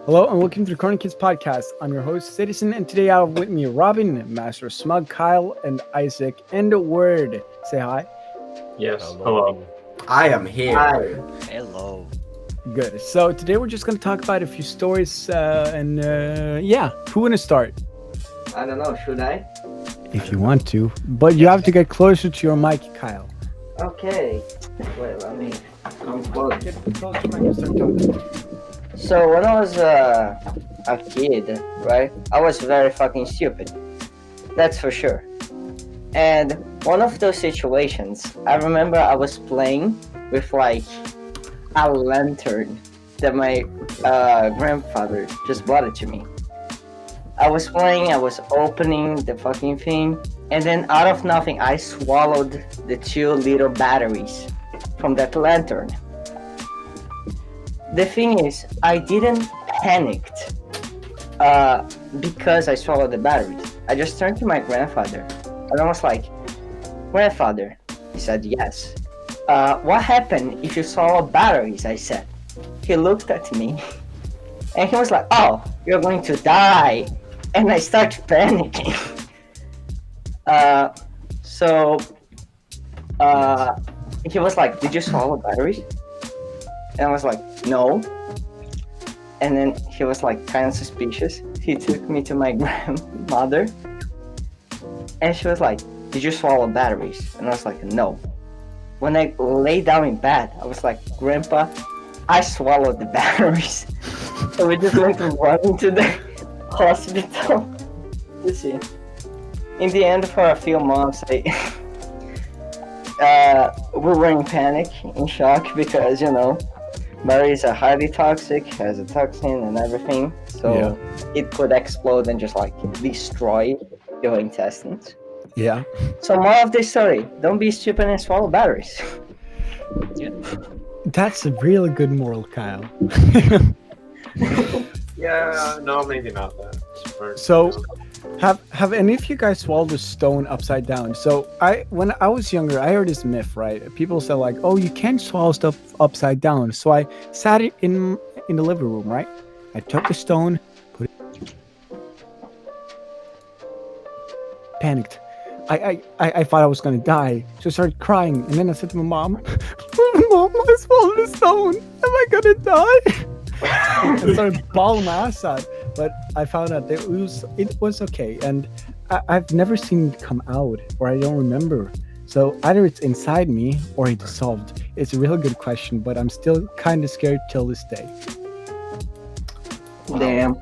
Hello and welcome to the Corner Kids podcast. I'm your host, Citizen, and today I have with me Robin, Master Smug, Kyle, and Isaac, and the Word. Say hi. Yes. Hello. I am here. Hi. Hello. Good. So today we're just going to talk about a few stories, who want to start? I don't know, should I? If you want to, but you have to get closer to your mic, Kyle. Okay. Wait, let me come close. Get closer to your mic and start talking. So when I was a kid, right, I was very fucking stupid. That's for sure. And one of those situations, I remember I was playing with like a lantern that my grandfather just brought it to me. I was playing, I was opening the fucking thing, and then out of nothing, I swallowed the 2 little batteries from that lantern. The thing is, I didn't panic because I swallowed the batteries. I just turned to my grandfather and I was like, "Grandfather," he said, "Yes. What happened if you swallow batteries?" I said. He looked at me and he was like, "Oh, you're going to die." And I started panicking. He was like, "Did you swallow batteries?" And I was like, "No." And then he was like kind of suspicious. He took me to my grandmother and she was like, "Did you swallow batteries?" And I was like, "No." When I lay down in bed, I was like, "Grandpa, I swallowed the batteries." So we just went running to the hospital to see. In the end, for a few months, we were in panic, in shock, because, berries are highly toxic, has a toxin and everything, so it could explode and just like destroy your intestines. Yeah. So more of this story, don't be stupid and swallow batteries. That's a really good moral, Kyle. Yeah. No, maybe not that. So, have any of you guys swallowed a stone upside down? So when I was younger, I heard this myth, right? People said like, "Oh, you can't swallow stuff upside down." So I sat it in the living room, right? I took the stone, put it, panicked. I thought I was gonna die, so I started crying, and then I said to my mom, "Mom, I swallowed a stone. Am I gonna die?" I started bawling my ass out. But I found out that it was okay, and I've never seen it come out, or I don't remember. So either it's inside me or it dissolved. It's a real good question, but I'm still kind of scared till this day. Wow. Damn.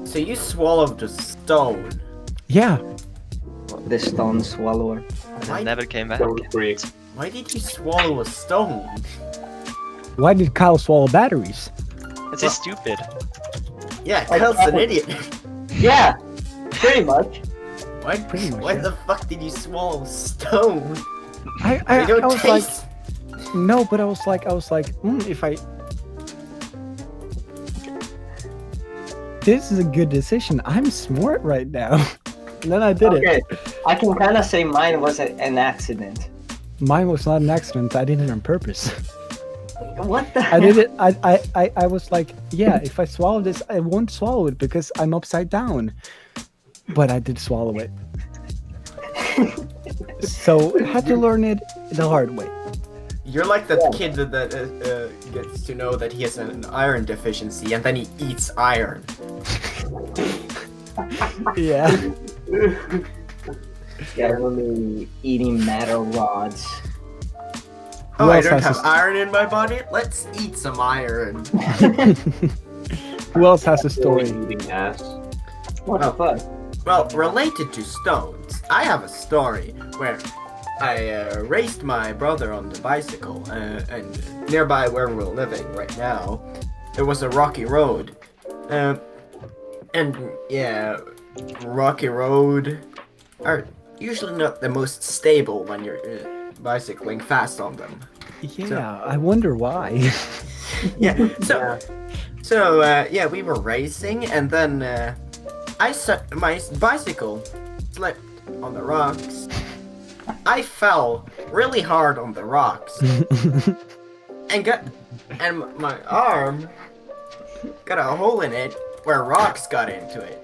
So you swallowed a stone. Yeah. The stone swallower. I never came back. Why did you swallow a stone? Why did Kyle swallow batteries? It's just stupid. Yeah, Kyle's an idiot. Yeah, pretty much. Why the fuck did you swallow stone? I don't was taste. like, no, but I was like, if I. This is a good decision. I'm smart right now. And then I did it. I can kind of say mine was an accident. Mine was not an accident. I did it on purpose. What the I did it. I was like, yeah, if I swallow this, I won't swallow it because I'm upside down. But I did swallow it. So I had to learn it the hard way. You're like that kid that gets to know that he has an iron deficiency and then he eats iron. Yeah. Yeah, really eating metal rods. Oh, Who I else don't has have iron in my body? Let's eat some iron. Who else has a story? Eating ass. What the fuck? Well, related to stones, I have a story where I raced my brother on the bicycle, and nearby where we're living right now, there was a rocky road. And yeah, rocky road are usually not the most stable when you're bicycling fast on them. Yeah, I wonder why. Yeah, we were racing, and then my bicycle slipped on the rocks. I fell really hard on the rocks, and my arm got a hole in it where rocks got into it.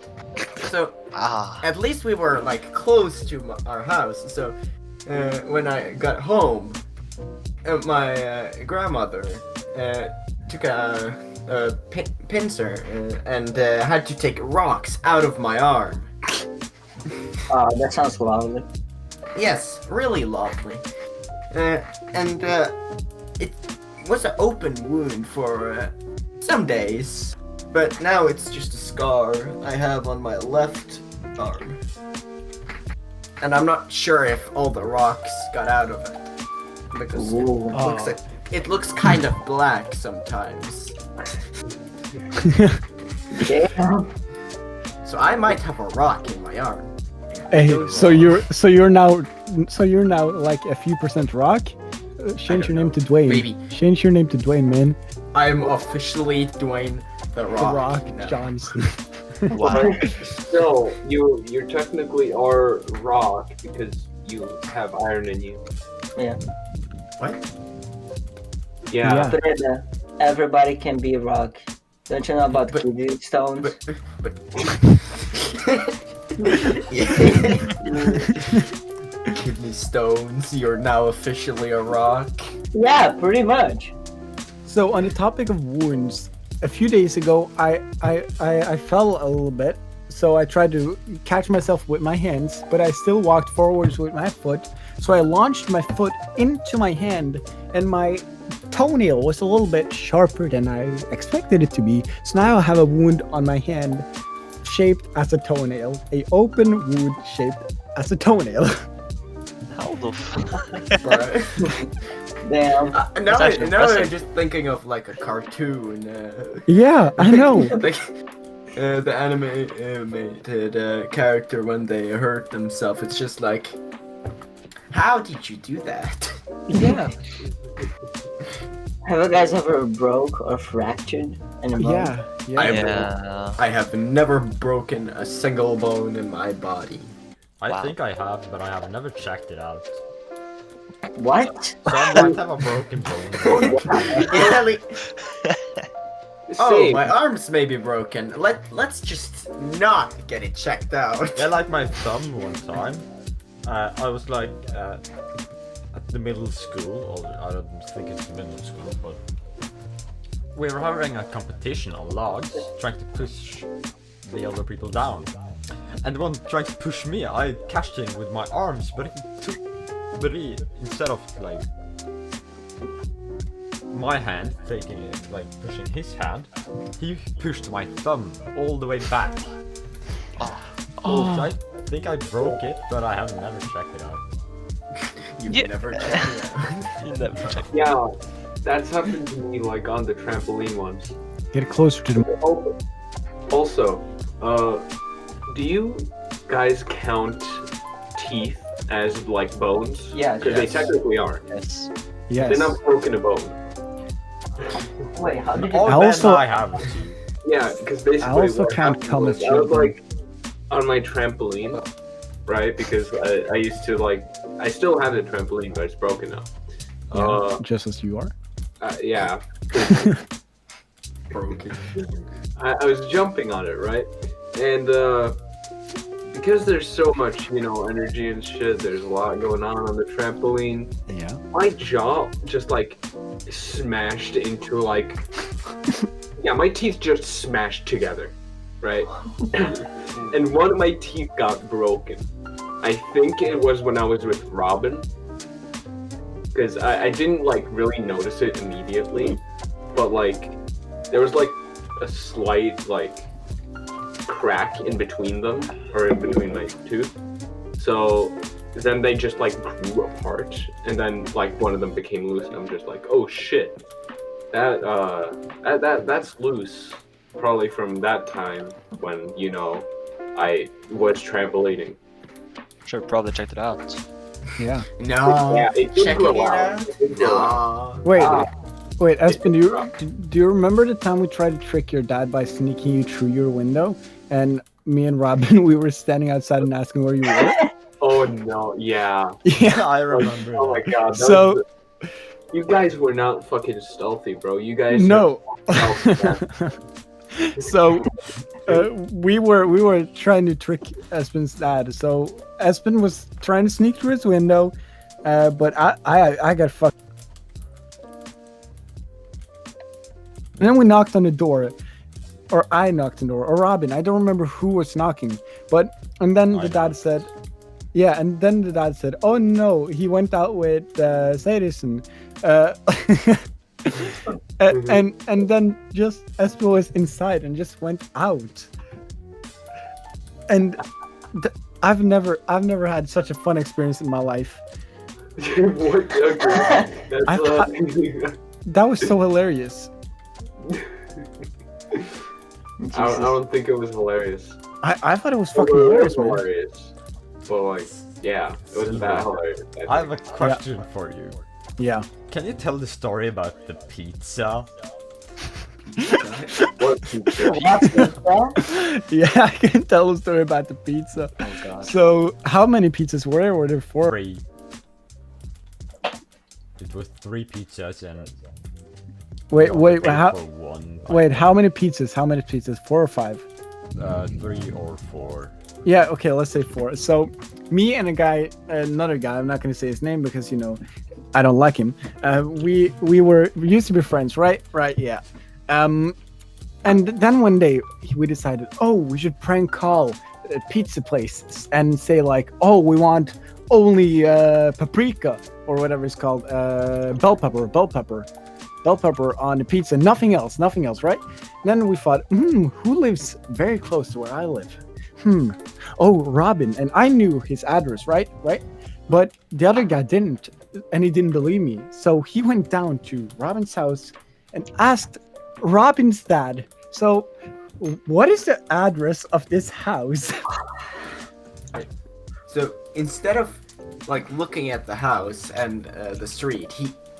So Ah. at least we were like close to our house. So when I got home, my grandmother took a pincer and had to take rocks out of my arm. Oh, that sounds lovely. Yes, really lovely. And it was an open wound for some days, but now it's just a scar I have on my left arm. And I'm not sure if all the rocks got out of it, because Ooh. it looks kind of black sometimes. Yeah. So I might have a rock in my arm. Hey, so you're now like a few percent rock. Change your name to Dwayne. Maybe. Change your name to Dwayne, man. I'm officially Dwayne the The Rock. Rock now. Johnson. Wow. Still, you technically are rock because you have iron in you. Yeah. What? Yeah. Freda, everybody can be rock. Don't you know about But- kidney stones? But kidney stones, you're now officially a rock. Yeah, pretty much. So on the topic of wounds, a few days ago I fell a little bit. So I tried to catch myself with my hands, but I still walked forwards with my foot. So I launched my foot into my hand, and my toenail was a little bit sharper than I expected it to be. So now I have a wound on my hand shaped as a toenail. A open wound shaped as a toenail. How the fuck? Bruh. Damn. Now That's actually I'm impressive. just thinking of like a cartoon. Yeah, I know. Like the animated character when they hurt themselves. It's just like, how did you do that? Yeah. Have you guys ever broke or fractured in a bone? Yeah, yeah. Yeah. I have never broken a single bone in my body. I Wow. think I have, but I have never checked it out. What? So I might have a broken bone. Yeah, like- oh, Same. my arms may be broken. Let's just not get it checked out. Yeah, like my thumb one time. I was like at the middle school, or I don't think it's the middle school, but we were having a competition on logs, trying to push the other people down. And the one trying to push me, I catched him with my arms, but instead of like my hand taking it, like pushing his hand, he pushed my thumb all the way back. Oh. So I think I broke it, but I have never checked it out. You've Yeah. never checked it out. You never checked. Yeah, that's happened to me like on the trampoline once. Get closer to the. Also, do you guys count teeth as like bones? Yeah. Because Yes. they technically are. Yes. Yes. Then I've broken a bone. Wait, how did you? All I men also- I have. Yeah, because basically I also what can't happened come was as I was children. like on my trampoline, right? Because I used to like I still have the trampoline, but it's broken now. Yeah, just as you are. Yeah, Broken. I was jumping on it, right? And because there's so much, energy and shit, there's a lot going on the trampoline. Yeah. My jaw just like smashed into like, yeah, my teeth just smashed together, right? And one of my teeth got broken. I think it was when I was with Robin, because I didn't like really notice it immediately, but like there was like a slight like crack in between them, or in between my tooth. So then they just like grew apart, and then like one of them became loose, and I'm just like, oh shit, that's loose. Probably from that time when I was trampolining. Should probably checked it out. Yeah. No. Yeah, it took Checking a it while. out. It took a while. No. Wait, Ah. wait, Espen, do you remember the time we tried to trick your dad by sneaking you through your window? And me and Robin, we were standing outside and asking where you were? Oh no, yeah. Yeah. I remember. Oh my god. So- you guys were not fucking stealthy, bro. You guys No. Stealthy, So we were trying to trick Espen's dad. So Espen was trying to sneak through his window, but I got fucked. And then we knocked on the door, or I knocked on the door, or Robin. I don't remember who was knocking, and then the dad said, yeah, and then the dad said, "Oh no, he went out with Sadison." And then just Espen was inside and just went out. And I've never had such a fun experience in my life. What? Okay. That's, That was so hilarious. I don't think it was hilarious. I thought it was It fucking was hilarious, man. hilarious. But like, yeah, it wasn't that hilarious. I have a question for you. Yeah. Can you tell the story about the pizza? What pizza? Yeah, I can tell a story about the pizza. Oh god. So, how many pizzas were there? Were there 4? 3. It was 3 pizzas and Wait, we paid how? for one. Wait, how many pizzas? How many pizzas? 4 or 5? 3 or 4. Yeah, okay, let's say 4. So, me and another guy, I'm not gonna say his name because I don't like him. We used to be friends, right? Right, yeah. And then one day we decided, oh, we should prank call a pizza place and say like, oh, we want only paprika or whatever it's called, bell pepper on the pizza, nothing else, right? Then we thought, who lives very close to where I live? Oh, Robin, and I knew his address, right? But the other guy didn't, and he didn't believe me. So he went down to Robin's house and asked Robin's dad, so what is the address of this house? So instead of like looking at the house and the street,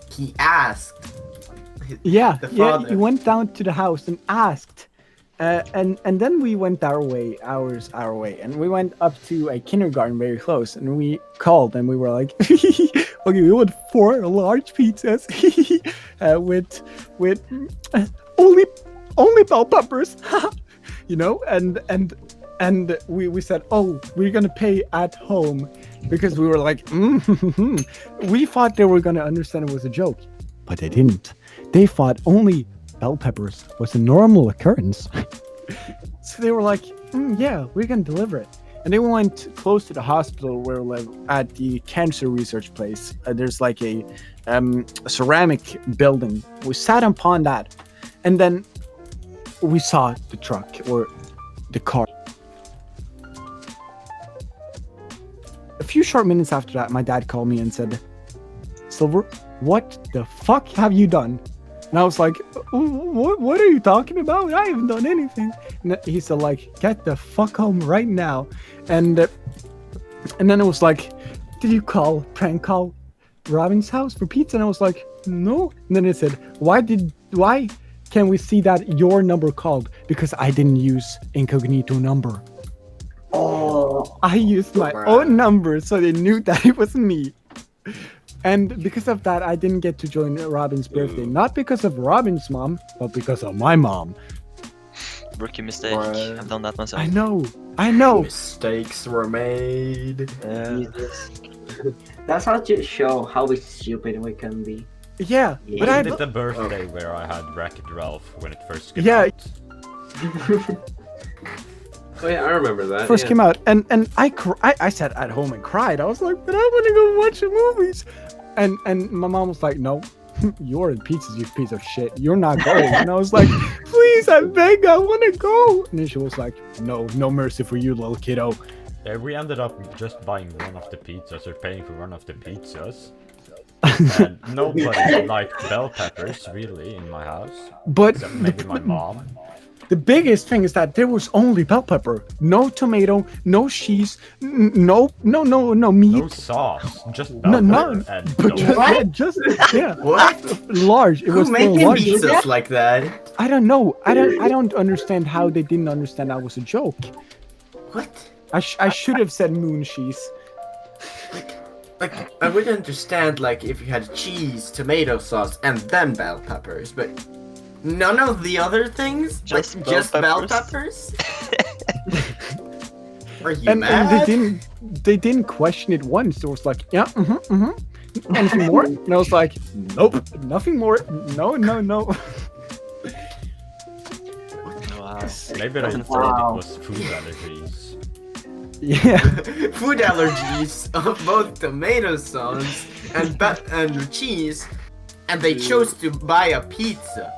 he asked. Yeah, The yeah, father. he went down to the house and asked. And then we went our way, and we went up to a kindergarten very close, and we called, and we were like, okay, we want 4 large pizzas with only bell peppers, and we said, oh, we're gonna pay at home, because we were like, we thought they were gonna understand it was a joke, but they didn't. They thought only bell peppers was a normal occurrence. So they were like, yeah, we can deliver it. And they went close to the hospital where we live at the cancer research place. There's like a ceramic building. We sat upon that, and then we saw the truck or the car. A few short minutes after that, my dad called me and said, Silver, what the fuck have you done? And I was like, what are you talking about? I haven't done anything. And he said, like, get the fuck home right now. And then it was like, did you prank call Robin's house for pizza? And I was like, no. And then it said, why can we see that your number called? Because I didn't use incognito number. Oh, I used my own number, so they knew that it was me. And because of that, I didn't get to join Robin's birthday. Not because of Robin's mom, but because of my mom. Rookie mistake. I've done that myself. I know. Mistakes were made. Jesus. That's how to show how stupid we can be. Yeah, but I did the birthday where I had Wreck-It Ralph when it first came Yeah. out. Oh yeah, I remember that. first yeah. came out, and I sat at home and cried. I was like, but I want to go watch the movies. And my mom was like, no, you're in pizzas, you piece of shit. You're not going. And I was like, please, I beg, I want to go. And then she was like, no mercy for you, little kiddo. Yeah, we ended up just buying one of the pizzas or paying for one of the pizzas. And nobody liked bell peppers really in my house. But Except maybe my mom. the biggest thing is that there was only bell pepper, no tomato, no cheese, no meat. No sauce, just bell No, pepper and but no just yeah, What? large. It Who was making large. pizzas like that? I don't know. I don't understand how they didn't understand that was a joke. What? I should have said moon cheese. Like, I would understand, like, if you had cheese, tomato sauce, and then bell peppers, but None of the other things? Just Like, bell just bell peppers? peppers? Are you And mad? they didn't question it once. It was like, yeah, anything more? And I was like, nope, nothing more. No. Wow. Maybe they thought Wow. it was food allergies. Yeah. Food allergies of both tomato sauce and cheese, and they chose to buy a pizza.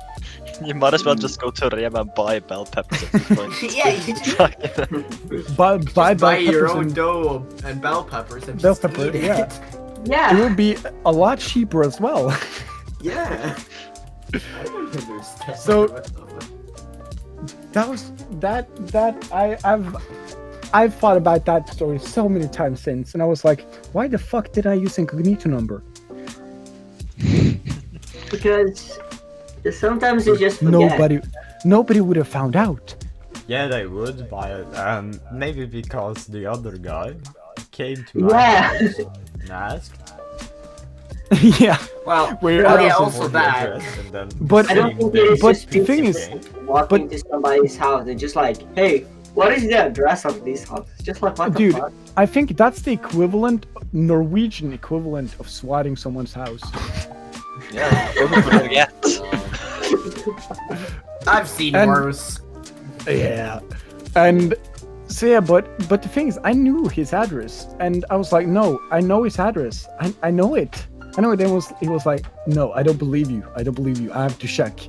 You might as well just go to Rema and buy bell peppers at this point. Yeah, you just Buy buy bell your peppers own and dough and bell peppers and bell just pepper, eat it. yeah. It Yeah. would be a lot cheaper as well. Yeah. I don't understand. So- what the fuck. That was that I've thought about that story so many times since, and I was like, why the fuck did I use incognito number? Because sometimes you just forget. Nobody would have found out. Yeah, they would buy it. Maybe because the other guy came to my Yeah. house and asked. Yeah, Well, Where okay, else also for the that. address, and then But- I don't same think day- it is but just the thing is, walking to somebody's house and just like, hey, what is the address of this house? Just like, what Dude. the fuck? I think that's the equivalent, Norwegian equivalent of swatting someone's house. Yeah, welcome to forget. I've seen And- worse. Yeah, and so yeah, but the thing is, I knew his address, and I was like, no, I know his address. I know it. I know it. He was like, no, I don't believe you. I don't believe you. I have to check.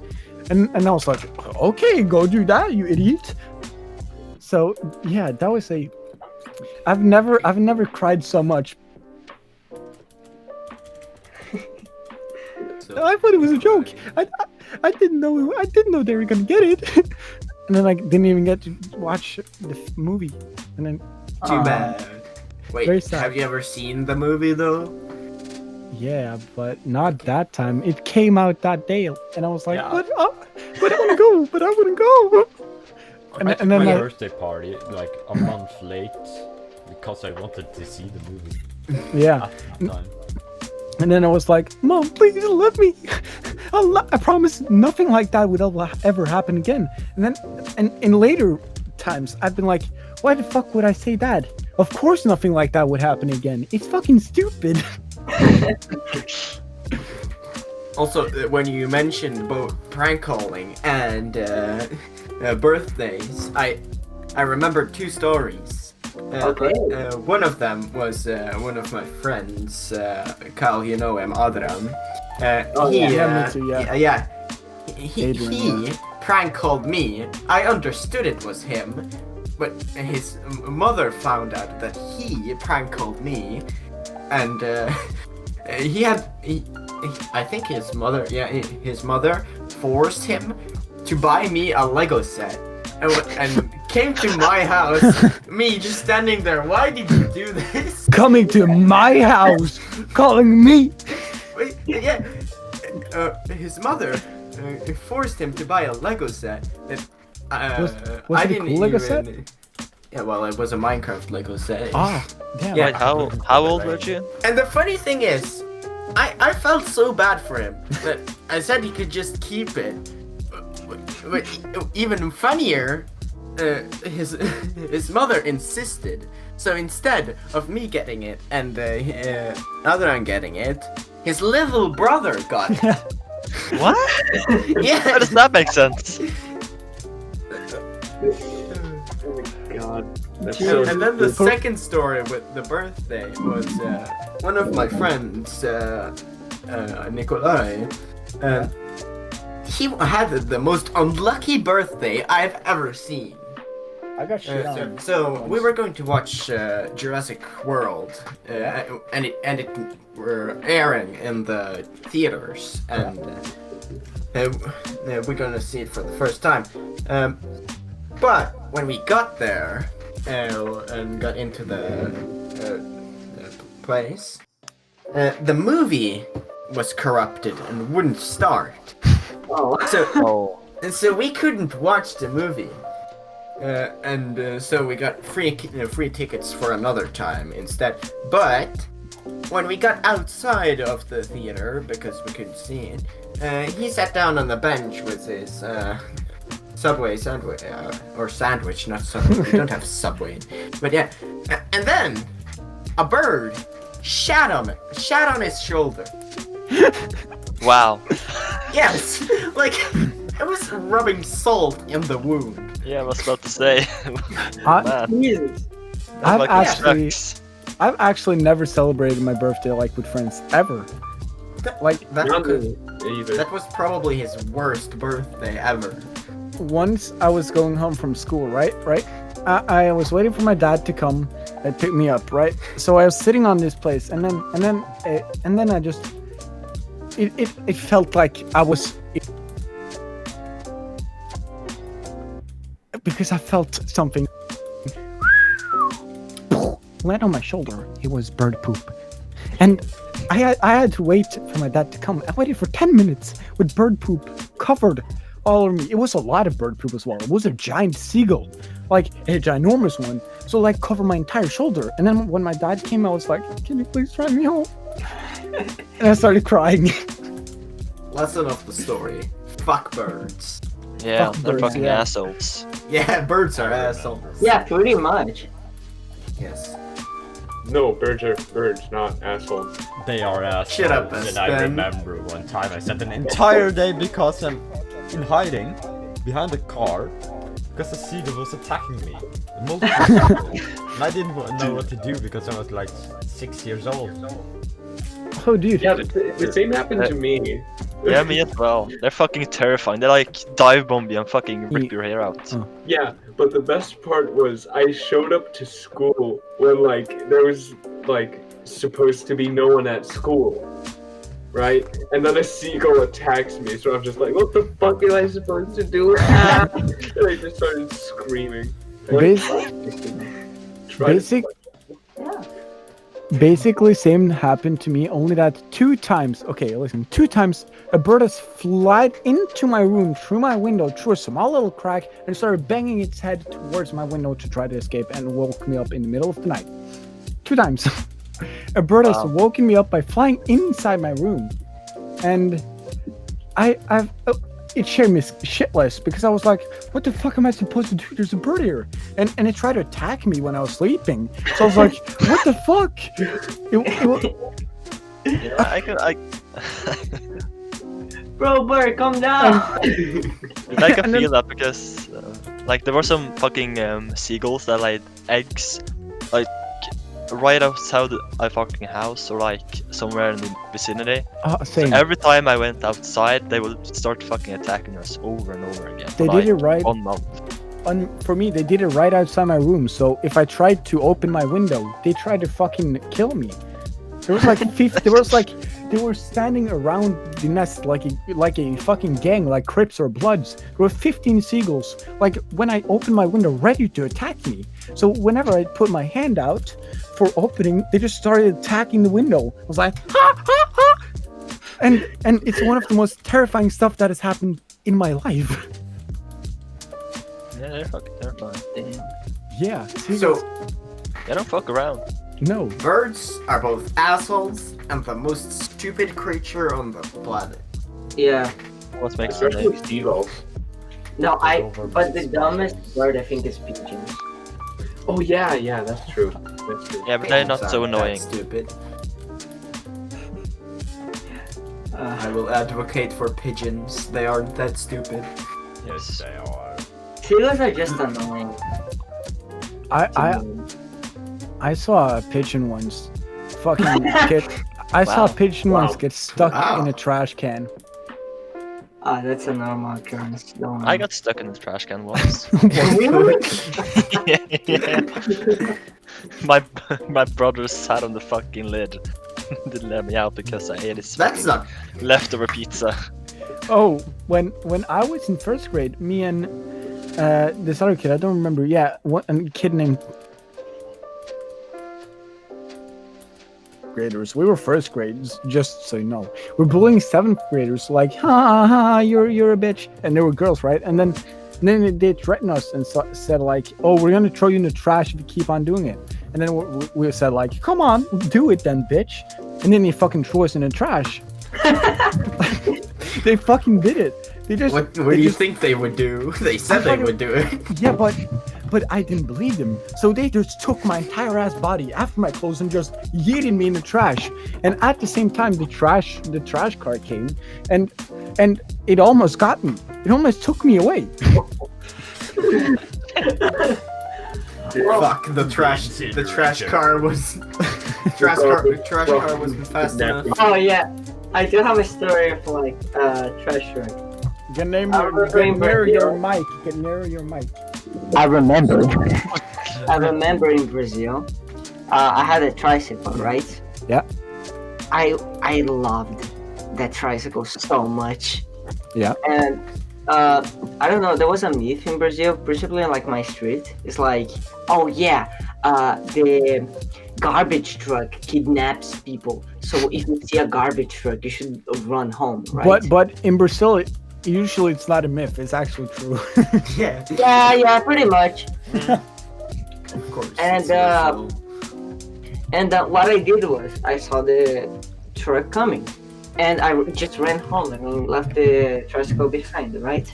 And I was like, okay, go do that, you idiot. So yeah, that was a. I've never cried so much. I thought it was a joke. I didn't know they were gonna get it. And then I didn't even get to watch the movie. And then Too bad. Very Wait, sad. have you ever seen the movie though? yeah, but not that time. It came out that day, and I was like, Yeah. but I wanna go. But I wanna go. And, I took and then my I, birthday party like a month late because I wanted to see the movie yeah. at the time. And then I was like, Mom, please let me. I promise nothing like that would ever happen again. And then, and in later times, I've been like, why the fuck would I say that? Of course nothing like that would happen again. It's fucking stupid. Also, when you mentioned both prank calling and birthdays, I remember two stories. Okay. One of them was one of my friends, Kyle, you know him, Adrian. Oh, He, yeah. Yeah, me too, yeah. yeah. He Adrian, prank called me. I understood it was him, but his mother found out that he prank called me, and I think his mother forced him to buy me a Lego set. And came to my house, me just standing there. Why did you do this? Coming to my house, calling me. Wait, yeah. His mother forced him to buy a Lego set. That, Was I it a didn't cool Lego even. set? Yeah, well, it was a Minecraft Lego set. Ah, damn. Yeah. Wait, how old were you? And the funny thing is, I felt so bad for him that I said he could just keep it. But even funnier, his mother insisted. So instead of me getting it and Adrian getting it, his little brother got it. What? How Yeah. does that make sense? God. That's so And then the stupid. second story with the birthday was one of my friends, Nikolai. He had the most unlucky birthday I've ever seen. I got shit on. So we were going to watch Jurassic World, and it were airing in the theaters, and we're gonna see it for the first time. But when we got there and got into the place, the movie was corrupted and wouldn't start. Oh. Oh. So we couldn't watch the movie. So we got free tickets for another time instead. But when we got outside of the theater because we couldn't see it, he sat down on the bench with his Subway sandwich, or sandwich, not Subway. We don't have Subway, but yeah. And then a bird shat on his shoulder. Wow. Yes, like it was rubbing salt in the wound. Yeah, I was about to say. I, Man, Jesus. I've fucking actually, sucks. I've actually never celebrated my birthday like with friends ever. Like That Not could, me either. that was probably his worst birthday ever. once I was going home from school, right? I was waiting for my dad to come and pick me up, right? So I was sitting on this place, and then I just it felt like I was because I felt something land on my shoulder. It was bird poop, and I had to wait for my dad to come. I waited for 10 minutes with bird poop covered all over me. It was a lot of bird poop as well. It was a giant seagull, like a ginormous one. So like covered my entire shoulder. And then when my dad came, I was like, "Can you please drive me home?" And I started crying. Lesson of the story: fuck birds. Yeah, Fuck they're birds, fucking yeah. assholes. Yeah, birds are assholes. Yeah, pretty much. Yes. No, birds are birds, not assholes. They are assholes. Shut up, And I Espen. remember one time I spent an entire day because I'm in hiding behind a car because the seagull was attacking me. Multiple times. And I didn't know what to do because I was like 6 years old. Oh, dude. Yeah, the same happened to me. Yeah, me as well. They're fucking terrifying. They like dive bomb you and fucking rip your hair out. Oh. Yeah, but the best part was I showed up to school when like there was like supposed to be no one at school, right? And then a seagull attacks me, so I'm just like, what the fuck am I supposed to do? And I just started screaming. Basic. Basically, same happened to me, only that 2 times. Okay, listen, 2 times a bird has flied into my room through my window through a small little crack and started banging its head towards my window to try to escape and woke me up in the middle of the night. 2 times. A bird has Wow. woken me up by flying inside my room, and it shared me shitless because I was like, what the fuck am I supposed to do? There's a bird here. And it tried to attack me when I was sleeping. So I was like, what the fuck? Yeah, I Bro, bird, come down. like I And then- feel that because like there were some fucking seagulls that laid eggs like right outside my fucking house or like somewhere in the vicinity. Same. Every time I went outside, they would start fucking attacking us over and over again. They for, did like, it right. 1 month. For me, they did it right outside my room. So if I tried to open my window, they tried to fucking kill me. There was like 50. They were standing around the nest like a fucking gang, like Crips or Bloods. There were 15 seagulls. Like when I opened my window, ready to attack me. So whenever I put my hand out for opening, they just started attacking the window. I was like, ha ha ha, and it's one of the most terrifying stuff that has happened in my life. Yeah, they're fucking terrifying. Damn. Yeah. So Seagulls. They don't fuck around. No. birds are both assholes and the most stupid creature on the planet. Yeah. What makes them Especially seagulls. No, but the dumbest bird I think is pigeons. Oh yeah, that's true. That's true. Yeah, but they're not Pigeons so aren't that annoying. Stupid. I will advocate for pigeons. They aren't that stupid. Yes, they are. Seagulls are just annoying. I saw a pigeon once. Fucking get. I saw a Wow. pigeon once get stuck Wow. in a trash can. Ah, that's a normal occurrence. Don't worry. I got stuck in the trash can once. Really? Yeah. My brother sat on the fucking lid. Didn't let me out because I ate his That's fucking not. leftover pizza. Oh, when I was in first grade, me and this other kid, I don't remember. Yeah, a kid named. Graders. We were first graders, just so you know. We're bullying 7th graders, like, ha ha, you're a bitch, and they were girls, right? And then they threatened us and said like, oh, we're gonna throw you in the trash if you keep on doing it. And then we said like, come on, do it then, bitch. And then they fucking threw us in the trash. They fucking did it. They just. What they do you just- think they would do? They said they would do it. Yeah, but I didn't believe them. So they just took my entire ass body after my clothes and just yeeted me in the trash. And at the same time, the trash car came, and it almost got me. It almost took me away. Fuck the trash car was trash car wasn't fast enough. Oh yeah, I do have a story of like trash truck. Get near your mic. Get near your mic. I remember. I remember in Brazil, I had a tricycle, right? Yeah. I loved that tricycle so much. Yeah. And I don't know, there was a myth in Brazil, particularly in like my street. It's like, oh yeah, the garbage truck kidnaps people. So if you see a garbage truck, you should run home, right? But in Brazil, usually it's not a myth. It's actually true. Yeah, Yeah, pretty much. of course. And, it's usual. What I did was I saw the truck coming, and I just ran home and left the tricycle behind, right?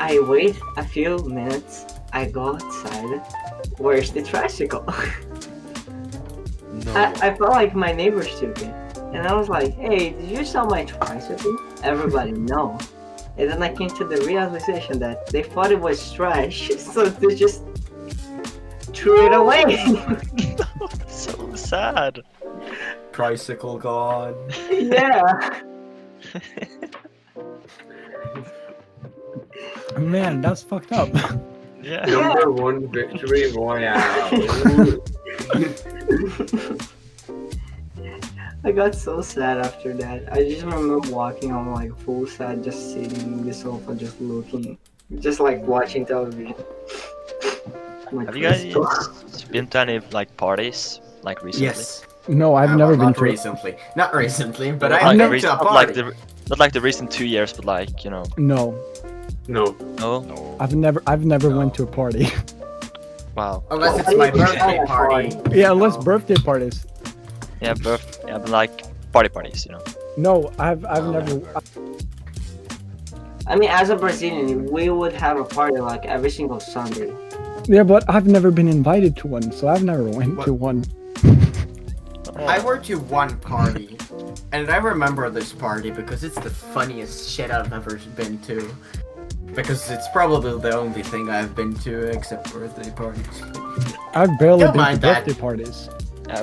I wait a few minutes. I go outside. Where's the tricycle? No. I felt like my neighbors took it, and I was like, "Hey, did you sell my tricycle?" Everybody, no. And then I came to the realization that they thought it was trash, so they just threw it away. So sad. Tricycle gone. Yeah. Man, that's fucked up. Yeah. Number one victory royale. I got so sad after that. I just remember walking home like full sad, just sitting in the sofa, just looking, just like watching television. My Have you guys crystal. been to any like parties like recently? Yes. No, I've never been not to. recently. Not recently, but Not I've like been to a not like party. not like the recent 2 years, but like, you know. No, No. No. I've never No. went to a party. Wow. Unless it's my birthday party. Yeah, unless No. birthday parties. Yeah, but like parties, you know. No, I've Oh, never. I mean, as a Brazilian, we would have a party like every single Sunday. Yeah, but I've never been invited to one, so I've never went What? to one. I went to one party, and I remember this party because it's the funniest shit I've ever been to. Because it's probably the only thing I've been to except birthday parties. I've barely Don't been to mind that. birthday parties. I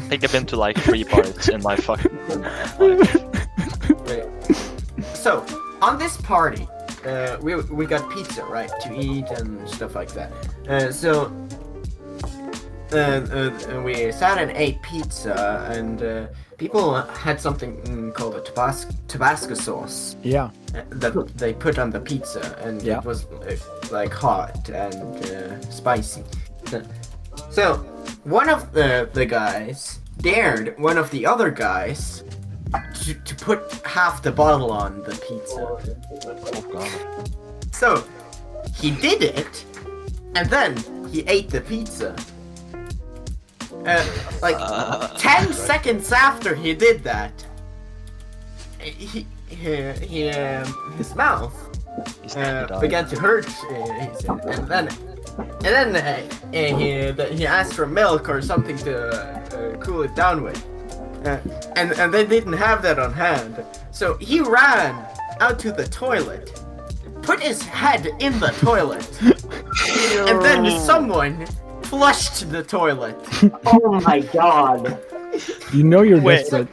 think I've been to like 3 parties in my fucking life. Wait. So, on this party, we got pizza, right, to eat and stuff like that. We sat and ate pizza, and people had something called a Tabasco sauce Yeah. that they put on the pizza, and Yeah. it was like hot and spicy. So, one of the guys dared one of the other guys to put half the bottle on the pizza. Oh god. So, he did it, and then he ate the pizza. Like 10 seconds after he did that, his mouth He's died. began to hurt, and then he asked for milk or something to cool it down with, and they didn't have that on hand, so he ran out to the toilet, put his head in the toilet, and then someone flushed the toilet. Oh my god. You know you're Wait. desperate.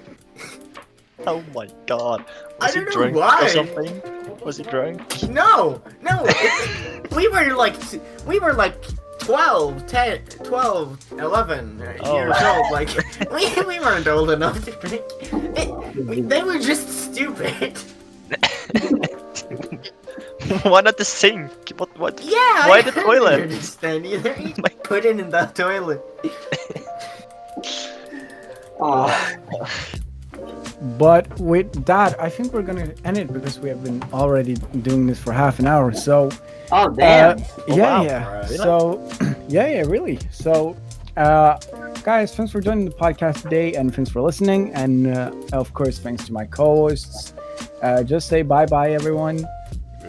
Oh my god. I Was he don't know drunk why. or something? Was he drunk? No, we were like 12, 10, 12, 11 years old. Like, we weren't old enough to drink. They were just stupid. Why not the sink? What? Yeah. Why I the don't toilet? understand either. You put it in the toilet. Oh, But with that, I think we're gonna end it because we have been already doing this for half an hour. So oh damn. yeah, wow. yeah. Really? So yeah, really. So Guys, thanks for joining the podcast today, and thanks for listening, and of course, thanks to my co-hosts. Just say bye-bye, everyone,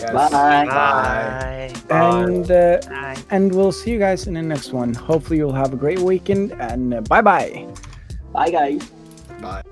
Yes. Bye. Bye. and we'll see you guys in the next one. Hopefully, you'll have a great weekend, and bye-bye. Bye, guys. Bye.